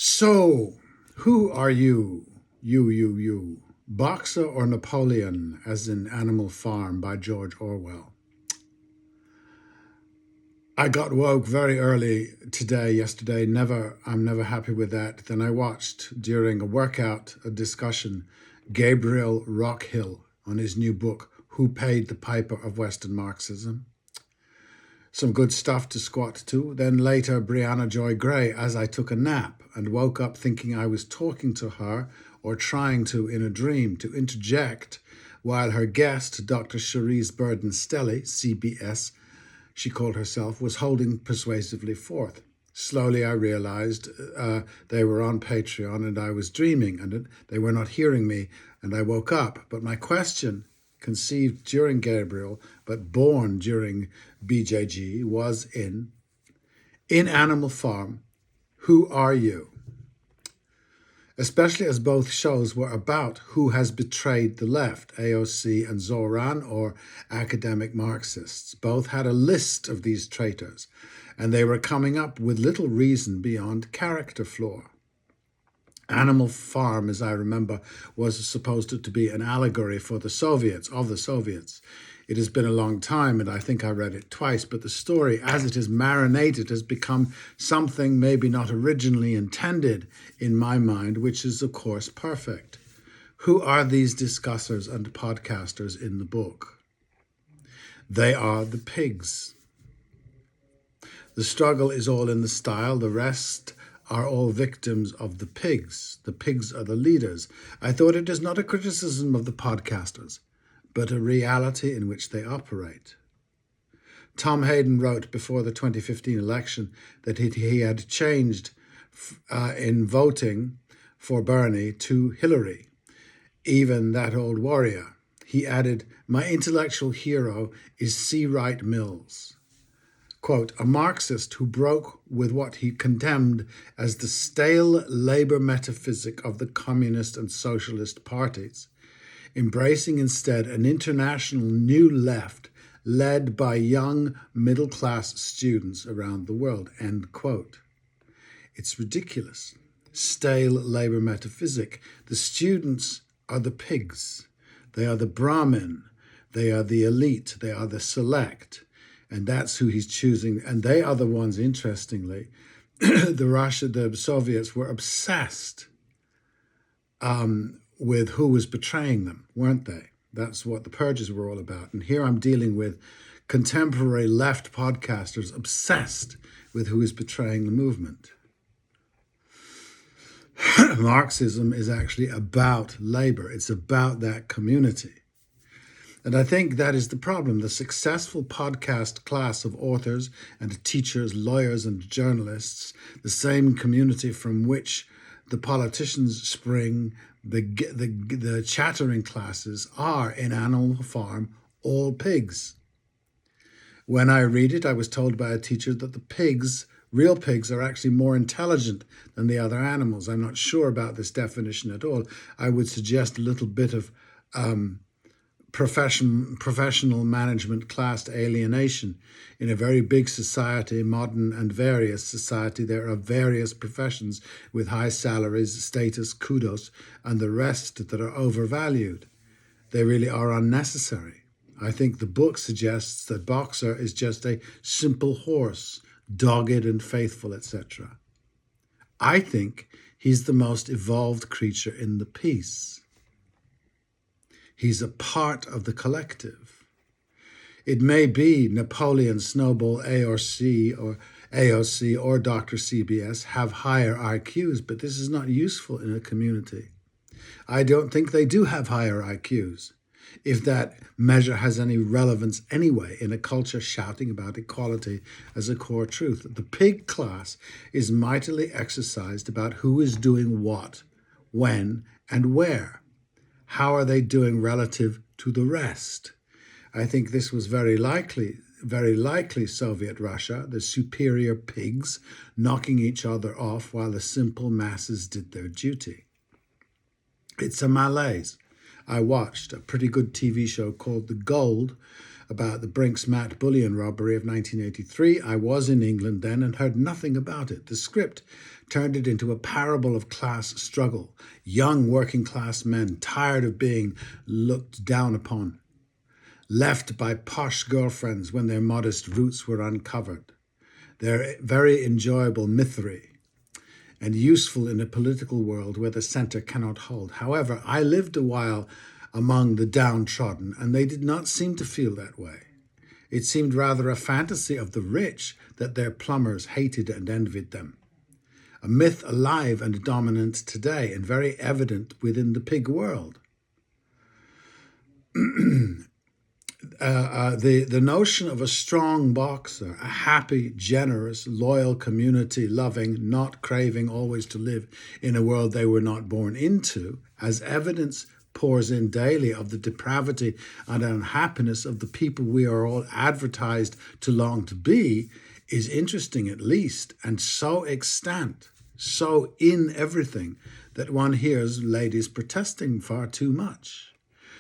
So, who are you? You. Boxer or Napoleon, as in Animal Farm by George Orwell. I got woke very early yesterday. I'm never happy with that. Then I watched during a workout, a discussion, Gabriel Rockhill on his new book, Who Paid the Piper of Western Marxism. Some good stuff to squat to. Then later, Brianna Joy Gray, as I took a nap and woke up thinking I was talking to her or trying to in a dream to interject while her guest, Dr. Cherise Burden-Stelly, CBS, she called herself, was holding persuasively forth. Slowly I realized they were on Patreon and I was dreaming and they were not hearing me, and I woke up. But my question, conceived during Gabriel but born during BJG, was in Animal Farm, who are you? Especially as both shows were about who has betrayed the left, AOC and Zoran, or academic Marxists. Both had a list of these traitors, and they were coming up with little reason beyond character flaw. Animal Farm, as I remember, was supposed to be an allegory for the Soviets. It has been a long time, and I think I read it twice, but the story, as it is marinated, has become something maybe not originally intended in my mind, which is, of course, perfect. Who are these discussers and podcasters in the book? They are the pigs. The struggle is all in the style. The rest are all victims of the pigs. The pigs are the leaders. I thought it is not a criticism of the podcasters, but a reality in which they operate. Tom Hayden wrote before the 2015 election that he had changed in voting for Bernie to Hillary, even that old warrior. He added, "My intellectual hero is C. Wright Mills." Quote, a Marxist who broke with what he condemned as the stale labor metaphysic of the communist and socialist parties, embracing instead an international new left led by young middle-class students around the world, end quote. It's ridiculous. Stale labor metaphysic. The students are the pigs. They are the Brahmin. They are the elite. They are the select. And that's who he's choosing. And they are the ones, interestingly, the Soviets were obsessed with who was betraying them, weren't they? That's what the purges were all about. And here I'm dealing with contemporary left podcasters obsessed with who is betraying the movement. Marxism is actually about labor. It's about that community. And I think that is the problem. The successful podcast class of authors and teachers, lawyers and journalists, the same community from which the politicians spring, the chattering classes, are in Animal Farm all pigs. When I read it, I was told by a teacher that the pigs, real pigs, are actually more intelligent than the other animals. I'm not sure about this definition at all. I would suggest a little bit of professional management class alienation. In a very big society, modern and various society, there are various professions with high salaries, status, kudos, and the rest that are overvalued. They really are unnecessary. I think the book suggests that Boxer is just a simple horse, dogged and faithful, etc. I think he's the most evolved creature in the piece. He's a part of the collective. It may be Napoleon, Snowball, AOC, or Dr. CBS have higher IQs, but this is not useful in a community. I don't think they do have higher IQs, if that measure has any relevance anyway in a culture shouting about equality as a core truth. The pig class is mightily exercised about who is doing what, when, and where. How are they doing relative to the rest? I think this was very likely Soviet Russia, the superior pigs knocking each other off while the simple masses did their duty. It's a malaise. I watched a pretty good TV show called The Gold about the Brinks-Mat bullion robbery of 1983. I was in England then and heard nothing about it. The script turned it into a parable of class struggle. Young working class men tired of being looked down upon, left by posh girlfriends when their modest roots were uncovered. They're very enjoyable mythery and useful in a political world where the centre cannot hold. However, I lived a while among the downtrodden, and they did not seem to feel that way. It seemed rather a fantasy of the rich that their plumbers hated and envied them. A myth alive and dominant today and very evident within the pig world. The notion of a strong boxer, a happy, generous, loyal community, loving, not craving always to live in a world they were not born into, as evidence pours in daily of the depravity and unhappiness of the people we are all advertised to long to be, is interesting at least, and so extant, so in everything, that one hears ladies protesting far too much.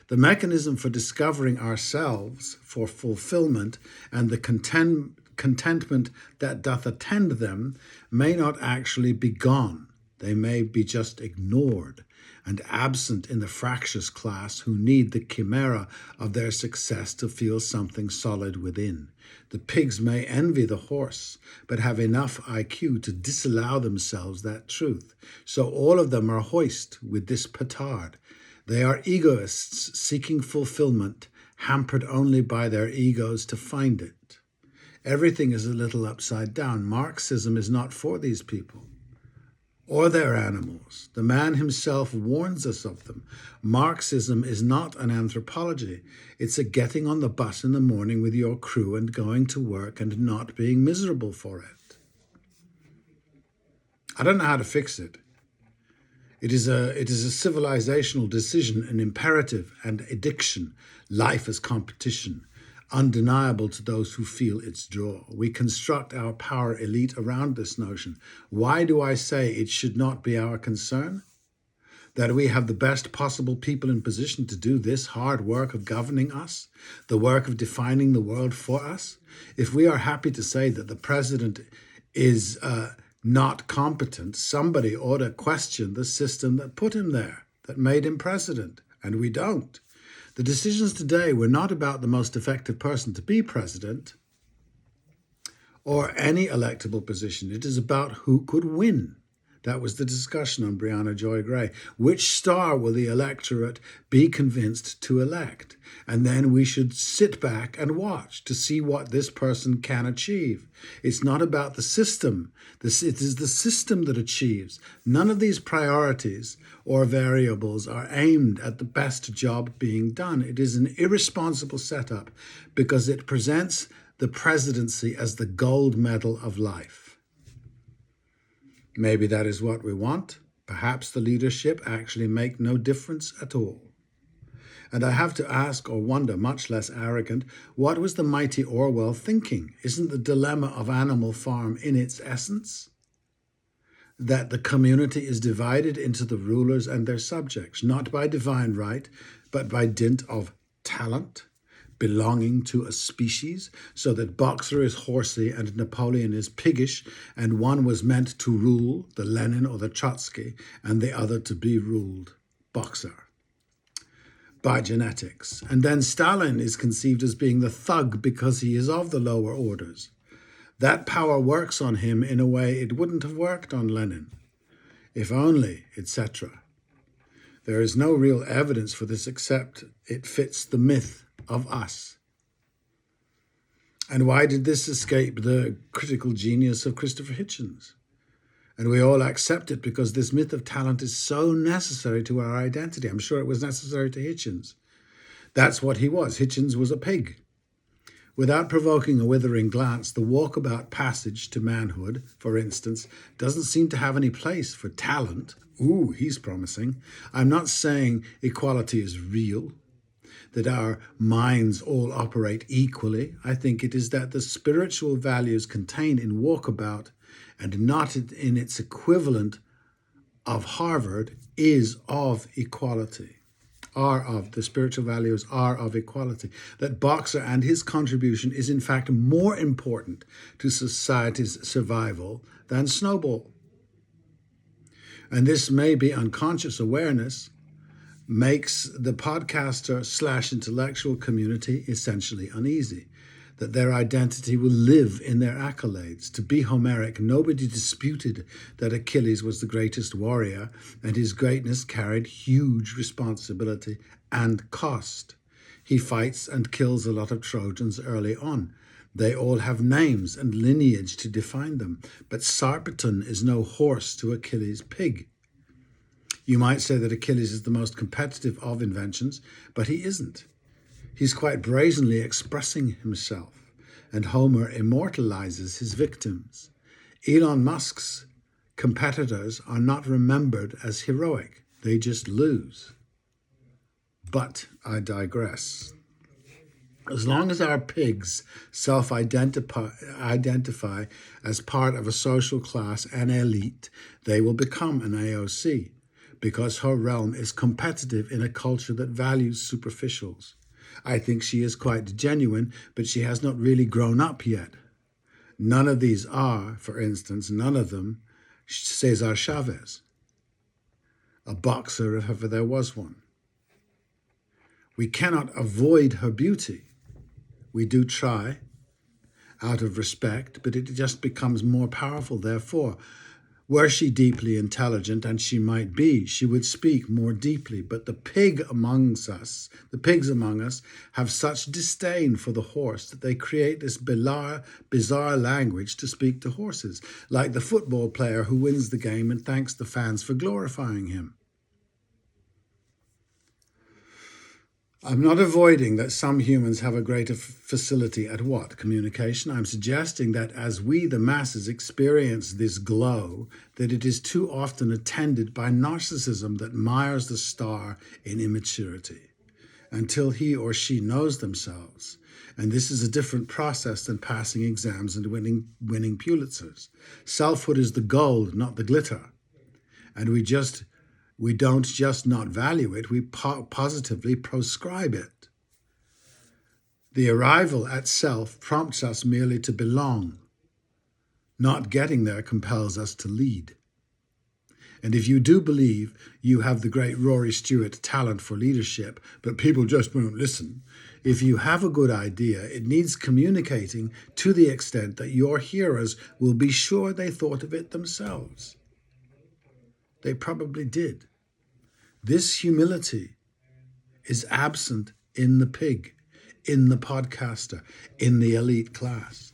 The mechanism for discovering ourselves, for fulfillment, and the contentment that doth attend them may not actually be gone. They may be just ignored and absent in the fractious class who need the chimera of their success to feel something solid within. The pigs may envy the horse, but have enough IQ to disallow themselves that truth. So all of them are hoist with this petard. They are egoists seeking fulfillment, hampered only by their egos to find it. Everything is a little upside down. Marxism is not for these people or their animals. The man himself warns us of them. Marxism is not an anthropology. It's a getting on the bus in the morning with your crew and going to work and not being miserable for it. I don't know how to fix it. It is a civilizational decision, an imperative and addiction. Life is competition, undeniable to those who feel its draw. We construct our power elite around this notion. Why do I say it should not be our concern? That we have the best possible people in position to do this hard work of governing us, the work of defining the world for us? If we are happy to say that the president is not competent, somebody ought to question the system that put him there, that made him president, and we don't. The decisions today were not about the most effective person to be president or any electable position. It is about who could win. That was the discussion on Brianna Joy Gray. Which star will the electorate be convinced to elect? And then we should sit back and watch to see what this person can achieve. It's not about the system. It is the system that achieves. None of these priorities or variables are aimed at the best job being done. It is an irresponsible setup because it presents the presidency as the gold medal of life. Maybe that is what we want. Perhaps the leadership actually make no difference at all. And I have to ask or wonder, much less arrogant, what was the mighty Orwell thinking? Isn't the dilemma of Animal Farm in its essence that the community is divided into the rulers and their subjects, not by divine right, but by dint of talent, belonging to a species, so that Boxer is horsey and Napoleon is piggish, and one was meant to rule, the Lenin or the Trotsky, and the other to be ruled, Boxer, by genetics. And then Stalin is conceived as being the thug because he is of the lower orders. That power works on him in a way it wouldn't have worked on Lenin, if only, etc. There is no real evidence for this except it fits the myth of us. And why did this escape the critical genius of Christopher Hitchens? And we all accept it because this myth of talent is so necessary to our identity. I'm sure it was necessary to Hitchens. That's what he was. Hitchens was a pig. Without provoking a withering glance, the walkabout passage to manhood, for instance, doesn't seem to have any place for talent. Ooh, he's promising. I'm not saying equality is real, that our minds all operate equally. I think it is that the spiritual values contained in Walkabout and not in its equivalent of Harvard is of equality. the spiritual values are of equality, that Boxer and his contribution is in fact more important to society's survival than Snowball. And this may be unconscious awareness makes the podcaster/intellectual community essentially uneasy, that their identity will live in their accolades. To be Homeric, nobody disputed that Achilles was the greatest warrior, and his greatness carried huge responsibility and cost. He fights and kills a lot of Trojans early on. They all have names and lineage to define them, but Sarpedon is no horse to Achilles' pig. You might say that Achilles is the most competitive of inventions, but he isn't. He's quite brazenly expressing himself, and Homer immortalizes his victims. Elon Musk's competitors are not remembered as heroic. They just lose. But I digress. As long as our pigs self-identify as part of a social class and elite, they will become an AOC, because her realm is competitive in a culture that values superficials. I think she is quite genuine, but she has not really grown up yet. None of these are, for instance, none of them, Cesar Chavez, a boxer if ever there was one. We cannot avoid her beauty. We do try, out of respect, but it just becomes more powerful, therefore. Were she deeply intelligent, and she might be, she would speak more deeply. But the pigs among us, have such disdain for the horse that they create this bizarre language to speak to horses, like the football player who wins the game and thanks the fans for glorifying him. I'm not avoiding that some humans have a greater facility at what? Communication. I'm suggesting that as we, the masses, experience this glow, that it is too often attended by narcissism that mires the star in immaturity until he or she knows themselves. And this is a different process than passing exams and winning Pulitzers. Selfhood is the gold, not the glitter. And we don't just not value it, we positively proscribe it. The arrival at self prompts us merely to belong. Not getting there compels us to lead. And if you do believe you have the great Rory Stewart talent for leadership, but people just won't listen, if you have a good idea, it needs communicating to the extent that your hearers will be sure they thought of it themselves. They probably did. This humility is absent in the pig, in the podcaster, in the elite class.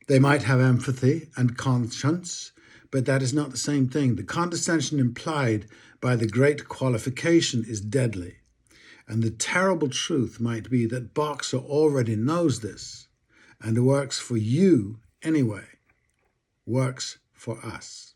They might have empathy and conscience, but that is not the same thing. The condescension implied by the great qualification is deadly. And the terrible truth might be that Boxer already knows this and works for you anyway, works for us.